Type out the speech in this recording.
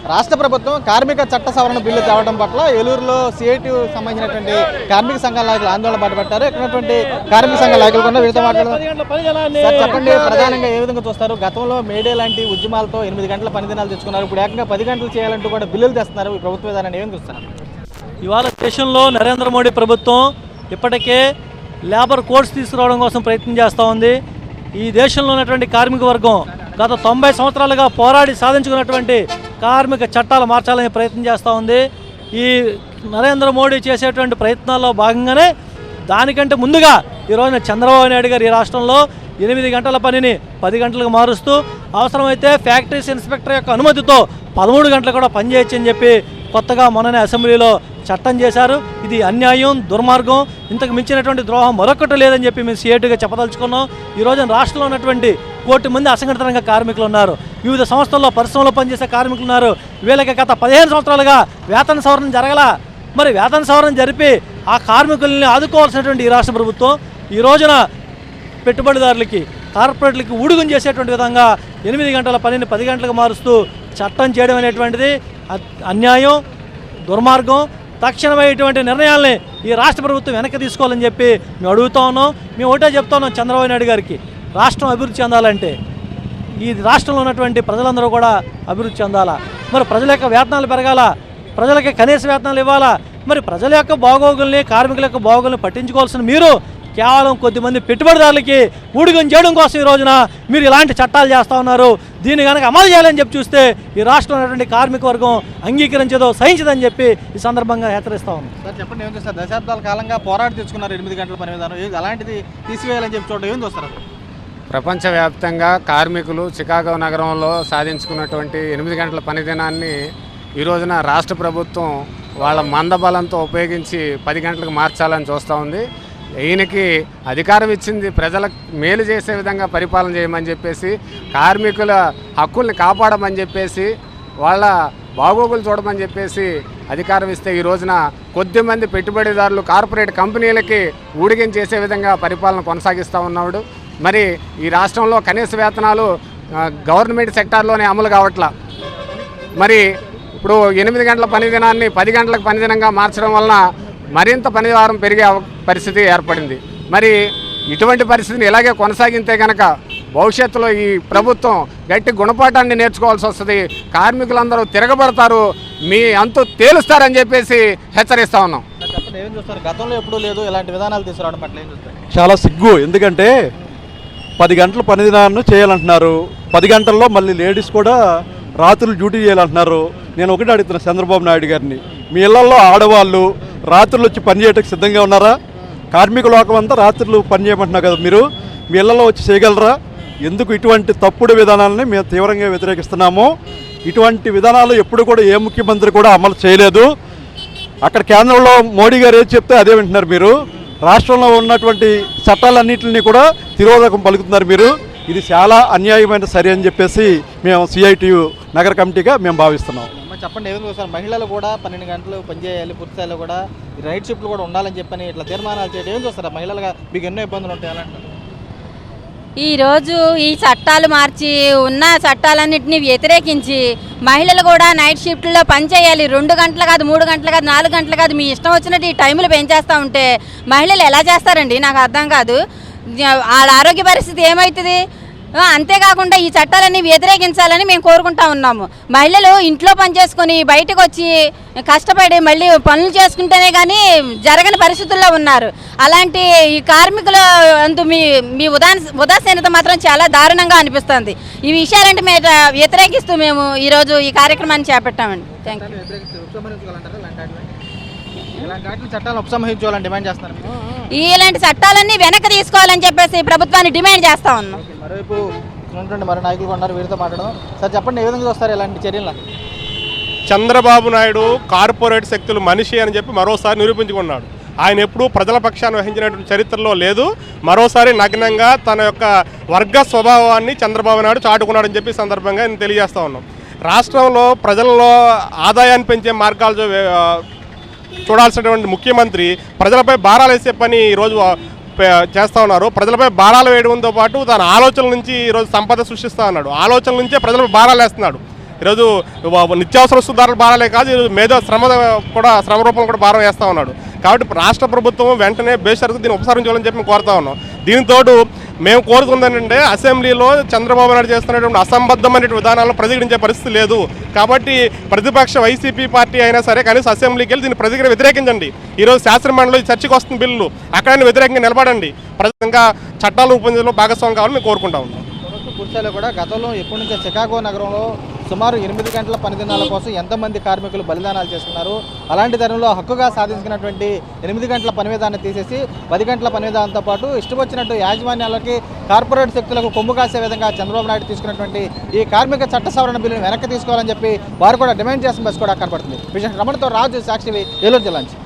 రాష్ట్ర ప్రభుత్వం కార్మిక చట్ట సవరణ బిల్లు తేవడం పట్ల ఏలూరులో సిఐటి సంబంధించినటువంటి కార్మిక సంఘాల నాయకులు ఆందోళన బాటపట్టారు. ఇక్కడ కార్మిక సంఘాల నాయకులు కూడా వీరితో మాట్లాడుతున్నారు. చెప్పండి, ప్రధానంగా ఏ విధంగా చూస్తారు? గతంలో మేడే లాంటి ఉద్యమాలతో 8 గంటల పని దినాలు తెచ్చుకున్నారు. ఇప్పుడు ఏకంగా 10 గంటలు చేయాలంటూ కూడా బిల్లులు తెస్తున్నారు. ఈ ప్రభుత్వ విధానాన్ని ఏ విధంగా చూస్తారు? ఇవాళ దేశంలో నరేంద్ర మోడీ ప్రభుత్వం ఇప్పటికే లేబర్ కోడ్స్ తీసుకురావడం కోసం ప్రయత్నం చేస్తూ ఉంది. ఈ దేశంలో ఉన్నటువంటి కార్మిక వర్గం గత 90 సంవత్సరాలుగా పోరాడి సాధించుకున్నటువంటి కార్మిక చట్టాలు మార్చాలని ప్రయత్నం చేస్తూ ఉంది. ఈ నరేంద్ర మోడీ చేసేటువంటి ప్రయత్నాల్లో భాగంగానే దానికంటే ముందుగా ఈరోజున చంద్రబాబు నాయుడు గారు ఈ రాష్ట్రంలో 8 గంటల పనిని 10 గంటలకు మారుస్తూ అవసరమైతే ఫ్యాక్టరీస్ ఇన్స్పెక్టర్ యొక్క అనుమతితో 13 గంటలు కూడా పనిచేయచ్చని చెప్పి కొత్తగా మొన్ననే అసెంబ్లీలో చట్టం చేశారు. ఇది అన్యాయం, దుర్మార్గం, ఇంతకు మించినటువంటి ద్రోహం మరొకటి లేదని చెప్పి మేము సిఐటిగా చెప్పదలుచుకున్నాం. ఈ రోజున రాష్ట్రంలో ఉన్నటువంటి 1 కోటి మంది అసంఘటిత రంగ కార్మికులు ఉన్నారు. వివిధ సంస్థల్లో పరిశ్రమలో పనిచేసే కార్మికులు ఉన్నారు. వీళ్ళకి గత 15 సంవత్సరాలుగా వేతన సవరణ జరగల. మరి వేతన సవరణ జరిపి ఆ కార్మికుల్ని ఆదుకోవాల్సినటువంటి ఈ రాష్ట్ర ప్రభుత్వం ఈ రోజున పెట్టుబడిదారులకి, కార్పొరేట్లకి ఊడుగుం చేసేటువంటి విధంగా 8 గంటల పనిని 10 గంటలకు మారుస్తూ చట్టం చేయడం అనేటువంటిది అన్యాయం, దుర్మార్గం. తక్షణమైనటువంటి నిర్ణయాల్ని ఈ రాష్ట్ర ప్రభుత్వం వెనక్కి తీసుకోవాలని చెప్పి మేము అడుగుతా ఉన్నాం. మేము ఒకటే చెప్తా ఉన్నాం చంద్రబాబు నాయుడు గారికి, రాష్ట్రం అభివృద్ధి చెందాలంటే ఈ రాష్ట్రంలో ఉన్నటువంటి ప్రజలందరూ కూడా అభివృద్ధి చెందాలా. మరి ప్రజల యొక్క వేతనాలు పెరగాల, ప్రజలకి కనీస వేతనాలు ఇవ్వాలా. మరి ప్రజల యొక్క బాగోగుల్ని, కార్మికుల యొక్క బాగోగుల్ని పట్టించుకోవాల్సిన మీరు కేవలం కొద్దిమంది పెట్టుబడిదారులకి ఊడిగం చేయడం కోసం ఈ రోజున మీరు ఇలాంటి చట్టాలు చేస్తూ ఉన్నారు. దీన్ని కనుక అమలు చేయాలని చెప్పి చూస్తే ఈ రాష్ట్రంలో ఉన్నటువంటి కార్మిక వర్గం అంగీకరించదో సహించదని చెప్పి ఈ సందర్భంగా హెచ్చరిస్తా ఉన్నాం. సార్ చెప్పండి, ఏం చూస్తారు? దశాబ్దాల కాలంగా పోరాడి తెచ్చుకున్నారు 8 గంటల పని విధానం, అలాంటిది తీసివేయాలని చెప్పి చూడడం ఏం చూస్తారు? ప్రపంచవ్యాప్తంగా కార్మికులు చికాగో నగరంలో సాధించుకున్నటువంటి 8 గంటల పని దినాన్ని ఈ రోజున రాష్ట్ర ప్రభుత్వం వాళ్ళ మందబలంతో ఉపయోగించి 10 గంటలకు మార్చాలని చూస్తూ ఉంది. ఈయనకి అధికారం ఇచ్చింది ప్రజలకు మేలు చేసే విధంగా పరిపాలన చేయమని చెప్పేసి, కార్మికుల హక్కుల్ని కాపాడమని చెప్పేసి, వాళ్ళ బాగోగులు చూడమని చెప్పేసి అధికారం ఇస్తే ఈ రోజున కొద్దిమంది పెట్టుబడిదారులు కార్పొరేట్ కంపెనీలకి ఊడిగం చేసే విధంగా పరిపాలన కొనసాగిస్తూ ఉన్నాడు. మరి ఈ రాష్ట్రంలో కనీస వేతనాలు గవర్నమెంట్ సెక్టార్లోనే అమలు కావట్లా. మరి ఇప్పుడు 8 గంటల పని దినాన్ని 10 గంటలకు పని దినంగా మార్చడం వలన మరింత పనివారం పెరిగే పరిస్థితి ఏర్పడింది. మరి ఇటువంటి పరిస్థితిని ఇలాగే కొనసాగితే కనుక భవిష్యత్తులో ఈ ప్రభుత్వం గట్టి గుణపాఠాన్ని నేర్చుకోవాల్సి వస్తుంది. కార్మికులందరూ తిరగబడతారు, మీ అంతు తేలుస్తారని చెప్పేసి హెచ్చరిస్తా ఉన్నాం. ఏం చూస్తారు? గతంలో ఎప్పుడూ లేదు ఇలాంటి విధానాలు తీసుకురావడం పట్ల ఏం చూస్తారు? చాలా సిగ్గు. ఎందుకంటే 10 గంటల పని దినాన్ని చేయాలంటున్నారు. 10 గంటల్లో మళ్ళీ లేడీస్ కూడా రాత్రులు డ్యూటీ చేయాలంటున్నారు. నేను ఒకటి అడుగుతున్నా చంద్రబాబు నాయుడు గారిని, మీ ఇళ్లలో ఆడవాళ్ళు రాత్రులు వచ్చి పని చేయడానికి సిద్ధంగా ఉన్నారా? కార్మిక లోకం అంతా రాత్రులు పని చేయమంటున్నారు కదా, మీరు మీ ఇళ్లలో వచ్చి చేయగలరా? ఎందుకు ఇటువంటి తప్పుడు విధానాలని మేము తీవ్రంగా వ్యతిరేకిస్తున్నాము. ఇటువంటి విధానాలు ఎప్పుడు కూడా ఏ ముఖ్యమంత్రి కూడా అమలు చేయలేదు. అక్కడ కేంద్రంలో మోడీ గారు ఏది చెప్తే అదే వింటున్నారు మీరు. రాష్ట్రంలో ఉన్నటువంటి చట్టాలన్నింటినీ కూడా తిరోధకం పలుకుతున్నారు మీరు. ఇది చాలా అన్యాయమైన సరి అని చెప్పేసి మేము సిఐటియు నగర కమిటీగా మేము భావిస్తున్నాం. చెప్పండి, ఏం చూస్తారు? మహిళలు కూడా 12 గంటలు పనిచేయాలి, పూర్తి స్థాయిలో కూడా నైట్ షిఫ్ట్లు కూడా ఉండాలని చెప్పని ఇట్లా తీర్మానాలు చేయడం ఏం చూస్తారా? మహిళలుగా మీకు ఎన్నో ఇబ్బందులు ఉంటాయి అలాంటి. ఈరోజు ఈ చట్టాలు మార్చి ఉన్న చట్టాలన్నింటినీ వ్యతిరేకించి మహిళలు కూడా నైట్ షిఫ్ట్లో పనిచేయాలి, 2 గంటలు కాదు, 3 గంటలు కాదు, 4 గంటలు కాదు, మీ ఇష్టం వచ్చినట్టు ఈ టైంలు పెంచేస్తూ ఉంటే మహిళలు ఎలా చేస్తారండి? నాకు అర్థం కాదు. వాళ్ళ ఆరోగ్య పరిస్థితి ఏమవుతుంది? అంతేకాకుండా ఈ చట్టాలన్నీ వ్యతిరేకించాలని మేము కోరుకుంటా ఉన్నాము. మహిళలు ఇంట్లో పని చేసుకొని బయటకు వచ్చి కష్టపడి మళ్ళీ పనులు చేసుకుంటేనే కానీ జరగని పరిస్థితుల్లో ఉన్నారు. అలాంటి ఈ కార్మికుల అందు మీ ఉదాసీనత మాత్రం చాలా దారుణంగా అనిపిస్తుంది. ఈ విషయాలంటే మేము వ్యతిరేకిస్తూ మేము ఈరోజు ఈ కార్యక్రమాన్ని చేపట్టామండి. Thank you. ఇలాంటి చట్టాలన్నీ వెనక్కి తీసుకోవాలని చెప్పేసి ప్రభుత్వాన్ని డిమాండ్ చేస్తా ఉన్నాం. మరోవైపు మరి నాయకులు ఉన్నారు, వీరితో మాట్లాడడం. సార్ చెప్పండి, ఏ విధంగా చూస్తారు ఇలాంటి చర్యలు? చంద్రబాబు నాయుడు కార్పొరేట్ శక్తులు మనిషి అని చెప్పి మరోసారి నిరూపించుకున్నాడు. ఆయన ఎప్పుడూ ప్రజల పక్షాన్ని వహించినటువంటి చరిత్రలో లేదు. మరోసారి నగ్నంగా తన యొక్క వర్గ స్వభావాన్ని చంద్రబాబు నాయుడు చాటుకున్నాడని చెప్పి సందర్భంగా నేను తెలియజేస్తా ఉన్నాం. రాష్ట్రంలో ప్రజల్లో ఆదాయాన్ని పెంచే మార్గాలు చూడాల్సినటువంటి ముఖ్యమంత్రి ప్రజలపై భారాలు వేసే పని ఈరోజు చేస్తూ ఉన్నారు. ప్రజలపై భారాలు వేయడంతో పాటు తన ఆలోచనల నుంచి ఈరోజు సంపద సృష్టిస్తూ ఉన్నాడు. ఆలోచనల నుంచే ప్రజలపై భారాలు వేస్తున్నాడు. ఈరోజు నిత్యావసర వస్తు ధరల భారాలే కాదు, ఈరోజు మేధో శ్రమ రూపంలో కూడా భారం వేస్తూ ఉన్నాడు. కాబట్టి రాష్ట్ర ప్రభుత్వం వెంటనే బేషరతు దీన్ని ఉపసంహరించాలని చెప్పి మేము కోరుతా ఉన్నాం. దీనితో మేము కోరుతుంది ఏంటంటే అసెంబ్లీలో చంద్రబాబు నాయుడు చేస్తున్నటువంటి అసంబద్ధమైన విధానాలను ప్రతిఘటించే పరిస్థితి లేదు. కాబట్టి ప్రతిపక్ష వైసీపీ పార్టీ అయినా సరే కనీసం అసెంబ్లీకి వెళ్ళి దీన్ని ప్రతిగా వ్యతిరేకించండి. ఈరోజు శాసనమండలిలో చర్చకు వస్తున్న బిల్లు అక్కడైనా వ్యతిరేకంగా నిలబడండి. ప్రజలంగా చట్టాలు రూపొందించడంలో భాగస్వామ్యం కావాలని మేము కోరుకుంటా ఉన్నాం. పూర్తిలో కూడా గతంలో ఎప్పటి నుంచో చికాగో నగరంలో సుమారు 8 గంటల పని దినాల కోసం ఎంతమంది కార్మికులు బలిదానాలు చేసుకున్నారు. అలాంటి తరంలో హక్కుగా సాధించుకున్నటువంటి 8 గంటల పని విధానాన్ని తీసేసి 10 గంటల పని విధానంతో పాటు ఇష్టం వచ్చినట్టు యాజమాన్యాలకి కార్పొరేట్ శక్తులకు కొమ్ము కాసే విధంగా చంద్రబాబు నాయుడు తీసుకున్నటువంటి ఈ కార్మిక చట్ట సవరణ బిల్లును వెనక్కి తీసుకోవాలని చెప్పి వారు కూడా డిమాండ్ చేసిన బస్సు కూడా కనపడుతుంది. విజయ్ రమణతో రాజు, సాక్షి, ఏలూరు జిల్లా నుంచి.